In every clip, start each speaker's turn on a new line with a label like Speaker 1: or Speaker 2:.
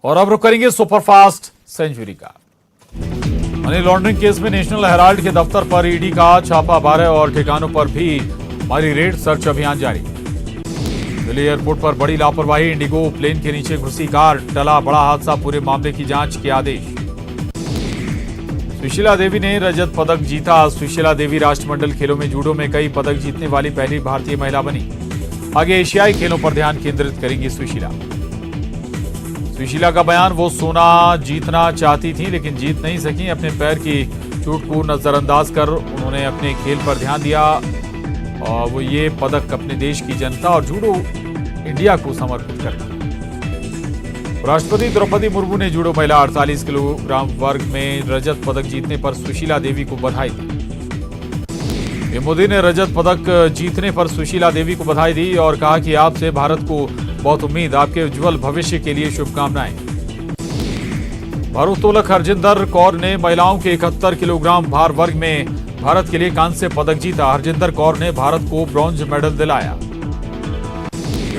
Speaker 1: और अब रुक करेंगे सुपरफास्ट सेंचुरी का। मनी लॉन्ड्रिंग केस में नेशनल हेराल्ड के दफ्तर पर ईडी का छापा, 12 और ठिकानों पर भी मारी रेड, सर्च अभियान जारी। दिल्ली एयरपोर्ट पर बड़ी लापरवाही, इंडिगो प्लेन के नीचे घुसी कार, टला बड़ा हादसा, पूरे मामले की जांच के आदेश। सुशीला देवी ने रजत पदक जीता। सुशीला देवी राष्ट्रमंडल खेलों में जूडो में कई पदक जीतने वाली पहली भारतीय महिला बनी। आगे एशियाई खेलों पर ध्यान केंद्रित करेंगी सुशीला। सुशीला का बयान, वो सोना जीतना चाहती थी लेकिन जीत नहीं सकी। अपने पैर की चोट को नजरअंदाज कर उन्होंने अपने खेल पर ध्यान दिया और वो ये पदक अपने देश की जनता और जूडो इंडिया को समर्पित करती। राष्ट्रपति द्रौपदी मुर्मू ने जूडो महिला 48 किलोग्राम वर्ग में रजत पदक जीतने पर सुशीला देवी को बधाई दी। पीएम मोदी ने रजत पदक जीतने पर सुशीला देवी को बधाई दी और कहा कि आपसे भारत को बहुत उम्मीद, आपके उज्जवल भविष्य के लिए शुभकामनाएं। भारोत्तोलक हरजिंदर कौर ने महिलाओं के 71 किलोग्राम भार वर्ग में भारत के लिए कांस्य पदक जीता। हरजिंदर कौर ने भारत को ब्रॉन्ज मेडल दिलाया।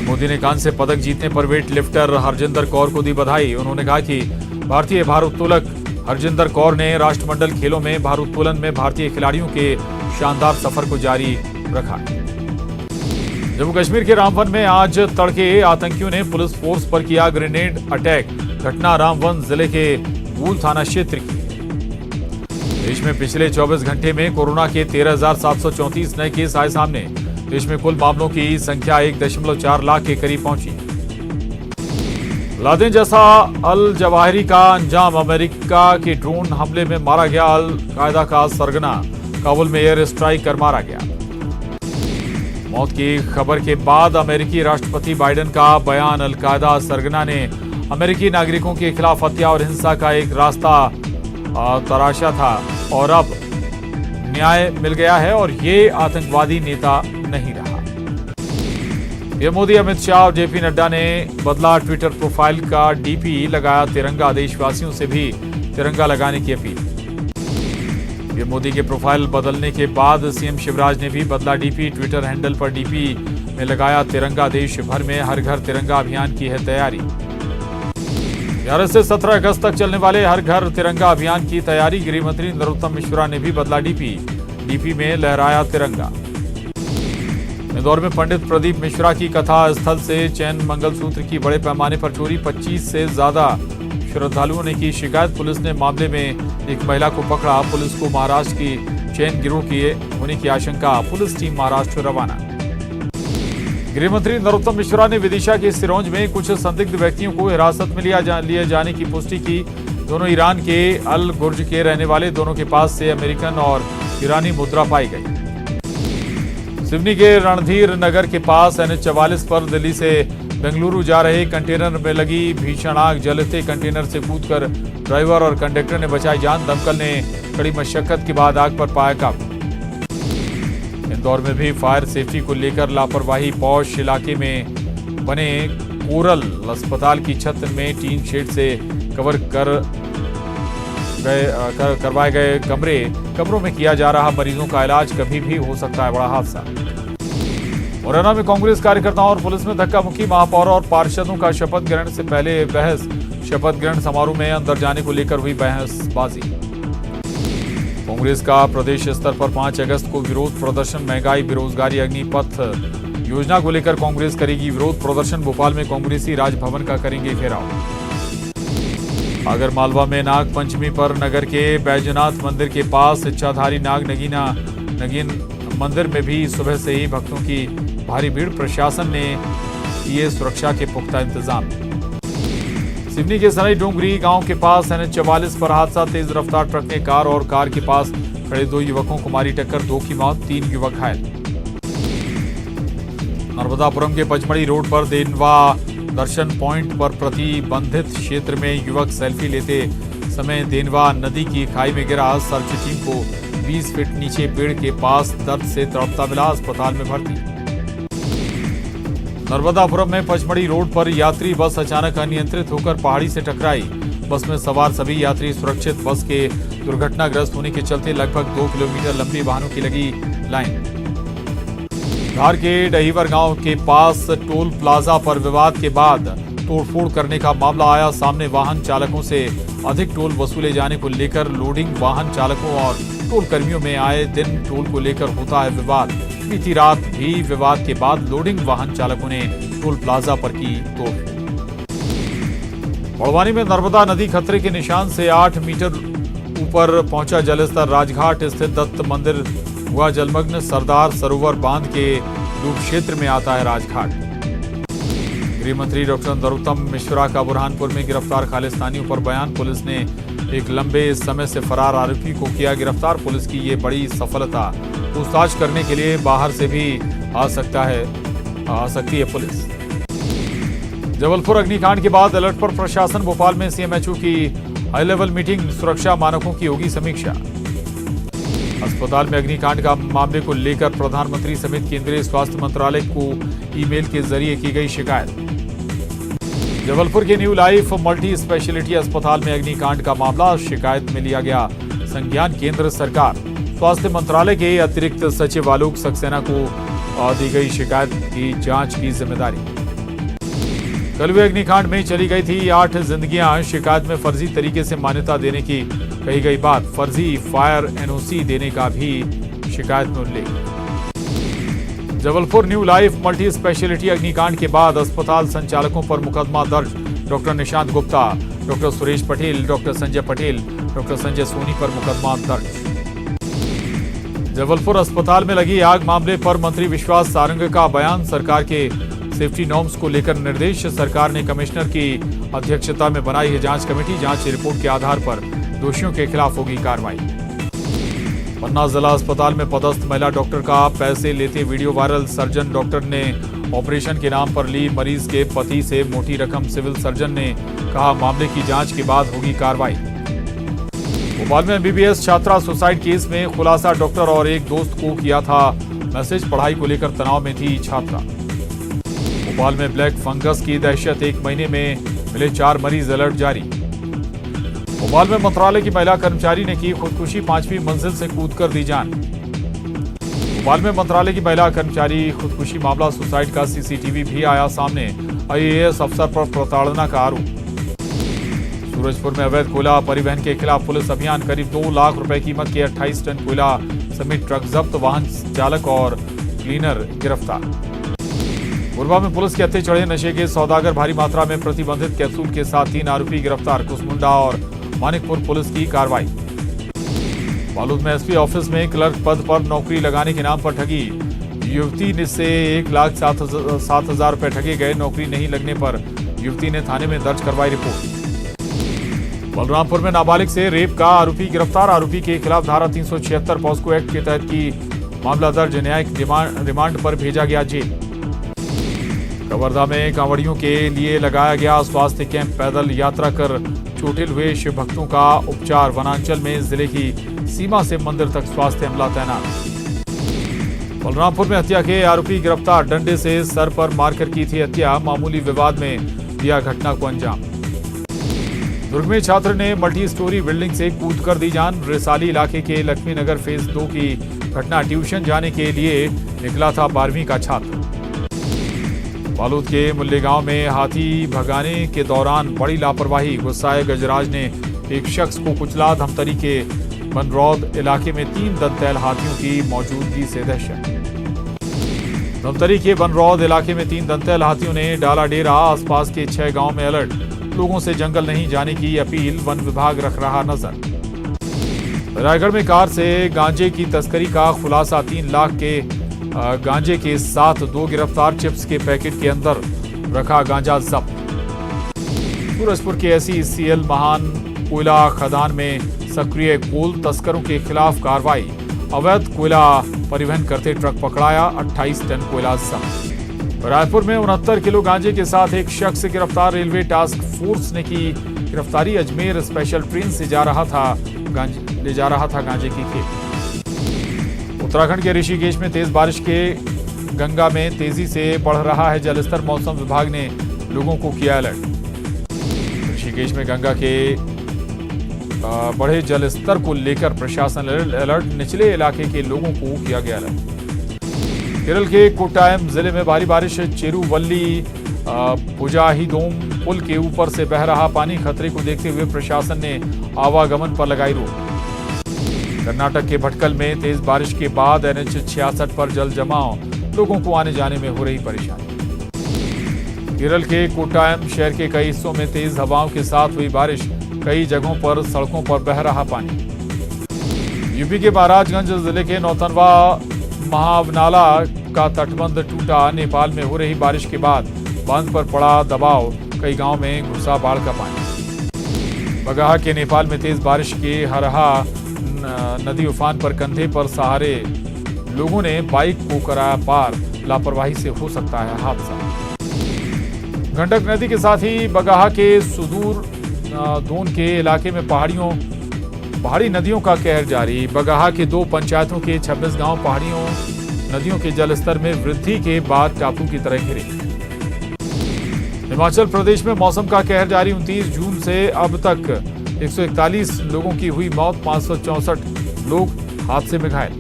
Speaker 1: मोदी ने कांस्य पदक जीतने पर वेट लिफ्टर हरजिंदर कौर को दी बधाई। उन्होंने कहा कि भारतीय भारोत्तोलक हरजिंदर कौर ने राष्ट्रमंडल खेलों में भारोत्तोलन में भारतीय खिलाड़ियों के शानदार सफर को जारी रखा। जम्मू कश्मीर के रामवन में आज तड़के आतंकियों ने पुलिस फोर्स पर किया ग्रेनेड अटैक। घटना रामवन जिले के बूल थाना क्षेत्र की। देश में पिछले 24 घंटे में कोरोना के 13,734 नए केस आए सामने। देश में कुल मामलों की संख्या 1.4 लाख के करीब पहुंची। लादेन जैसा अल जवाहिरी का अंजाम, अमेरिका के ड्रोन हमले में मारा गया। अल कायदा का सरगना काबुल में एयर स्ट्राइक कर मारा गया। मौत की खबर के बाद अमेरिकी राष्ट्रपति बाइडेन का बयान, अल कायदा सरगना ने अमेरिकी नागरिकों के खिलाफ हत्या और हिंसा का एक रास्ता तराशा था और अब न्याय मिल गया है और ये आतंकवादी नेता नहीं रहा। पीएम मोदी, अमित शाह और जेपी नड्डा ने बदला ट्विटर प्रोफाइल का डीपी, लगाया तिरंगा। देशवासियों से भी तिरंगा लगाने की अपील। पीएम मोदी के प्रोफाइल बदलने के बाद सीएम शिवराज ने भी बदला डीपी। ट्विटर हैंडल पर डीपी में लगाया तिरंगा। देश भर में हर घर तिरंगा अभियान की है तैयारी। 11 से 17 अगस्त तक चलने वाले हर घर तिरंगा अभियान की तैयारी। गृह मंत्री नरोत्तम मिश्रा ने भी बदला डीपी में लहराया तिरंगा। इंदौर में पंडित प्रदीप मिश्रा की कथा स्थल से चैन मंगलसूत्र की बड़े पैमाने पर चोरी। 25 से ज्यादा श्रद्धालुओं ने की शिकायत। पुलिस ने मामले में एक महिला को पकड़ा। पुलिस को महाराष्ट्र की चैन गिरोह की होने की आशंका। पुलिस टीम महाराष्ट्र रवाना। गृह मंत्री नरोत्तम मिश्रा ने विदिशा के सिरोंज में कुछ संदिग्ध व्यक्तियों को हिरासत में लिए जाने की पुष्टि की। दोनों ईरान के अल गुर्ज के रहने वाले। दोनों के पास से अमेरिकन और ईरानी मुद्रा पाई गई। सिवनी के रणधीर नगर के पास NH-44 पर दिल्ली से बेंगलुरु जा रहे कंटेनर में लगी भीषण आग। जलते कंटेनर से कूदकर ड्राइवर और कंडक्टर ने बचाई जान। दमकल ने कड़ी मशक्कत के बाद आग पर पाया काबू। इंदौर में भी फायर सेफ्टी को लेकर लापरवाही। पौष इलाके में बने कोरल अस्पताल की छत में टीन शेड से कवर करवाए गए कमरों में किया जा रहा मरीजों का इलाज। कभी भी हो सकता है बड़ा हादसा। मुरैना में कांग्रेस कार्यकर्ताओं और पुलिस में धक्का मुक्की। महापौर और पार्षदों का शपथ ग्रहण से पहले बहस। शपथ ग्रहण समारोह में अंदर जाने को लेकर हुई बहसबाजी। कांग्रेस का प्रदेश स्तर पर 5 अगस्त को विरोध प्रदर्शन। महंगाई, बेरोजगारी, अग्निपथ योजना को लेकर कांग्रेस करेगी विरोध प्रदर्शन। भोपाल में कांग्रेसी राजभवन का करेंगे घेराव। आगरमालवा में नाग पंचमी पर नगर के बैजनाथ मंदिर के पास इच्छाधारी नाग नगीन मंदिर में भी सुबह से ही भक्तों की भारी भीड़। प्रशासन ने किए सुरक्षा के पुख्ता इंतजाम। सिवनी के सनई डोंगरी गांव के पास NH-44 पर हादसा। तेज रफ्तार ट्रक ने कार और कार के पास खड़े 2 युवकों को मारी टक्कर। 2 की मौत, 3 युवक घायल। नर्मदापुरम के पचमढ़ी रोड पर देनवा दर्शन पॉइंट पर प्रतिबंधित क्षेत्र में युवक सेल्फी लेते समय देनवा नदी की खाई में गिरा। सर्च टीम को 20 फीट नीचे पेड़ के पास दर्द से तड़पता मिला, अस्पताल में भर्ती। नर्मदापुरम में पचमढ़ी रोड पर यात्री बस अचानक अनियंत्रित होकर पहाड़ी से टकराई। बस में सवार सभी यात्री सुरक्षित। बस के दुर्घटनाग्रस्त होने के चलते लगभग 2 किलोमीटर लंबी वाहनों की लगी लाइन। धार के डहीवर गांव के पास टोल प्लाजा पर विवाद के बाद तोड़फोड़ करने का मामला आया सामने। वाहन चालकों से अधिक टोल वसूले जाने को लेकर लोडिंग वाहन चालकों और टोल कर्मियों में आए दिन टोल को लेकर होता है विवाद। बीती रात भी विवाद के बाद लोडिंग वाहन चालकों ने टोल प्लाजा पर की तोड़फोड़। बड़वानी में नर्मदा नदी खतरे के निशान से 8 मीटर ऊपर पहुंचा जलस्तर। राजघाट स्थित दत्त मंदिर हुआ जलमग्न। सरदार सरोवर बांध के डूब क्षेत्र में आता है राजघाट। गृह मंत्री डॉक्टर नरोत्तम मिश्रा का बुरहानपुर में गिरफ्तार खालिस्तानियों पर बयान। पुलिस ने एक लंबे समय से फरार आरोपी को किया गिरफ्तार। पुलिस की ये बड़ी सफलता। पूछताछ करने के लिए बाहर से भी आ सकती है पुलिस। जबलपुर अग्निकांड के बाद अलर्ट पर प्रशासन। भोपाल में सीएमएचओ की हाई लेवल मीटिंग। सुरक्षा मानकों की होगी समीक्षा। अस्पताल में अग्निकांड का मामले को लेकर प्रधानमंत्री समेत केंद्रीय स्वास्थ्य मंत्रालय को ईमेल के जरिए की गई शिकायत। जबलपुर के न्यू लाइफ मल्टी स्पेशलिटी अस्पताल में अग्निकांड का मामला। शिकायत में लिया गया संज्ञान केंद्र सरकार। स्वास्थ्य मंत्रालय के अतिरिक्त सचिव आलोक सक्सेना को दी गई शिकायत की जांच की जिम्मेदारी। कल हुए अग्निकांड में चली गई थी 8 जिंदगियां। शिकायत में फर्जी तरीके से मान्यता देने की कही गई बात। फर्जी फायर एनओसी देने का भी शिकायत में उल्लेख। Jabalpur new life multi speciality अग्निकांड के बाद अस्पताल संचालकों पर मुकदमा दर्ज। Doctor Nishant Gupta, doctor Suresh Patel, doctor Sanjay Patel, doctor Sanjay Soni पर मुकदमा दर्ज। जबलपुर अस्पताल में लगी आग मामले पर मंत्री विश्वास सारंग का बयान। सरकार के सेफ्टी नॉर्म्स को लेकर निर्देश। सरकार ने कमिश्नर की अध्यक्षता में बनाई है जांच कमेटी। जांच रिपोर्ट के आधार पर दोषियों के खिलाफ होगी कार्रवाई। पन्ना जिला अस्पताल में पदस्थ महिला डॉक्टर का पैसे लेते वीडियो वायरल। सर्जन डॉक्टर ने ऑपरेशन के नाम पर ली मरीज के पति से मोटी रकम। सिविल सर्जन ने कहा मामले की जांच के बाद होगी कार्रवाई। भोपाल में एमबीबीएस छात्रा सुसाइड केस में खुलासा। डॉक्टर और एक दोस्त को किया था मैसेज। पढ़ाई को लेकर तनाव में थी छात्रा। भोपाल में ब्लैक फंगस की दहशत। 1 महीने में मिले 4 मरीज। अलर्ट जारी। भोपाल में मंत्रालय की महिला कर्मचारी ने की खुदकुशी। 5वीं मंजिल से कूदकर दी जान। भोपाल में मंत्रालय की महिला कर्मचारी खुदकुशी मामला। सुसाइड का सीसीटीवी भी आया सामने। आईएएस अफसर पर प्रताड़ना का आरोप। सूरजपुर में अवैध कोयला परिवहन के खिलाफ पुलिस अभियान। करीब 2 लाख रुपए कीमत के 28 टन कोयला समेत ट्रक जब्त। वाहन चालक और क्लीनर गिरफ्तार। कोरबा में पुलिस के हत्थे चढ़े नशे के सौदागर। भारी मात्रा में प्रतिबंधित कैप्सूल के साथ 3 आरोपी गिरफ्तार। कुसमुंडा और मानिकपुर पुलिस की कार्रवाई। बालोद में एसपी ऑफिस में क्लर्क पद पर नौकरी लगाने के नाम पर ठगी। युवती से 1,07,000 रुपए ठगे गए। नौकरी नहीं लगने पर युवती ने थाने में दर्ज करवाई रिपोर्ट। बलरामपुर में नाबालिग से रेप का आरोपी गिरफ्तार। आरोपी के खिलाफ धारा 376 पॉस्को एक्ट के तहत की मामला दर्ज। न्यायिक रिमांड पर भेजा गया जेल। कवर्धा में कांवड़ियों के लिए लगाया गया स्वास्थ्य कैंप। पैदल यात्रा कर चोटिल हुए शिव भक्तों का उपचार। वनांचल में जिले की सीमा से मंदिर तक स्वास्थ्य अमला तैनात। बलरामपुर में हत्या के आरोपी गिरफ्तार। डंडे से सर पर मारकर की थी हत्या। मामूली विवाद में दिया घटना को अंजाम। दुर्ग में छात्र ने मल्टी स्टोरी बिल्डिंग से कूदकर दी जान। रिसाली इलाके के लक्ष्मी नगर फेज 2 की घटना। ट्यूशन जाने के लिए निकला था 12वीं का छात्र। बालोद के मुल्ले गांव में हाथी भगाने के दौरान बड़ी लापरवाही। गुस्साए गजराज ने एक शख्स को कुचला। धमतरी के बनरौद इलाके में 3 दंतैल हाथियों की मौजूदगी से दहशत। धमतरी के बनरौद इलाके में 3 दंतैल हाथियों ने डाला डेरा। आसपास के 6 गांव में अलर्ट। लोगों से जंगल नहीं जाने की अपील। वन विभाग रख रहा नजर। रायगढ़ में कार से गांजे की तस्करी का खुलासा। 3 लाख के गांजे के साथ 2 गिरफ्तार। चिप्स के पैकेट के अंदर रखा गांजा जब्त। सूरजपुर के SECL महान कोयला खदान में सक्रिय कोल तस्करों के खिलाफ कार्रवाई। अवैध कोयला परिवहन करते ट्रक पकड़ाया। 28 टन कोयला जब्त। रायपुर में 69 किलो गांजे के साथ एक शख्स गिरफ्तार। रेलवे टास्क फोर्स ने की गिरफ्तारी। अजमेर स्पेशल ट्रेन से ले जा रहा था गांजे की खेप। उत्तराखंड के ऋषिकेश में तेज बारिश के गंगा में तेजी से बढ़ रहा है जलस्तर। मौसम विभाग ने लोगों को किया अलर्ट। ऋषिकेश में गंगा के बढ़े जलस्तर को लेकर प्रशासन अलर्ट। निचले इलाके के लोगों को किया गया अलर्ट। केरल के कोट्टायम जिले में भारी बारिश। चेरुवल्ली पुजाहिदोम पुल के ऊपर से बह रहा पानी, खतरे को देखते हुए प्रशासन ने आवागमन पर लगाई रोक। कर्नाटक के भटकल में तेज बारिश के बाद NH 66 पर जल जमाव, लोगों को आने जाने में हो रही परेशानी। केरल के कोट्टायम शहर के कई हिस्सों में तेज हवाओं के साथ हुई बारिश, कई जगहों पर सड़कों पर बह रहा पानी। यूपी के महाराजगंज जिले के नौतनवा महावनाला का तटबंध टूटा, नेपाल में हो रही बारिश के बाद बांध पर पड़ा दबाव, कई गांव में घुसा बाढ़ का पानी। बगहा के नेपाल में तेज बारिश के हरहा नदी उफान पर कंधे पर सहारे लोगों ने बाइक को कराया पार, लापरवाही से हो सकता है हादसा। गंडक नदी के साथ ही बगहा के सुदूर दोन के इलाके में पहाड़ी नदियों का कहर जारी। बगहा के 2 पंचायतों के 26 गांव पहाड़ियों नदियों के जलस्तर में वृद्धि के बाद टापू की तरह घिरे। हिमाचल प्रदेश में मौसम का कहर जारी। 29 जून से अब तक 141 लोगों की हुई मौत, 564 लोग हादसे में घायल।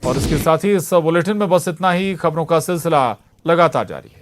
Speaker 1: और इसके साथ ही इस बुलेटिन में बस इतना ही। खबरों का सिलसिला लगातार जारी है।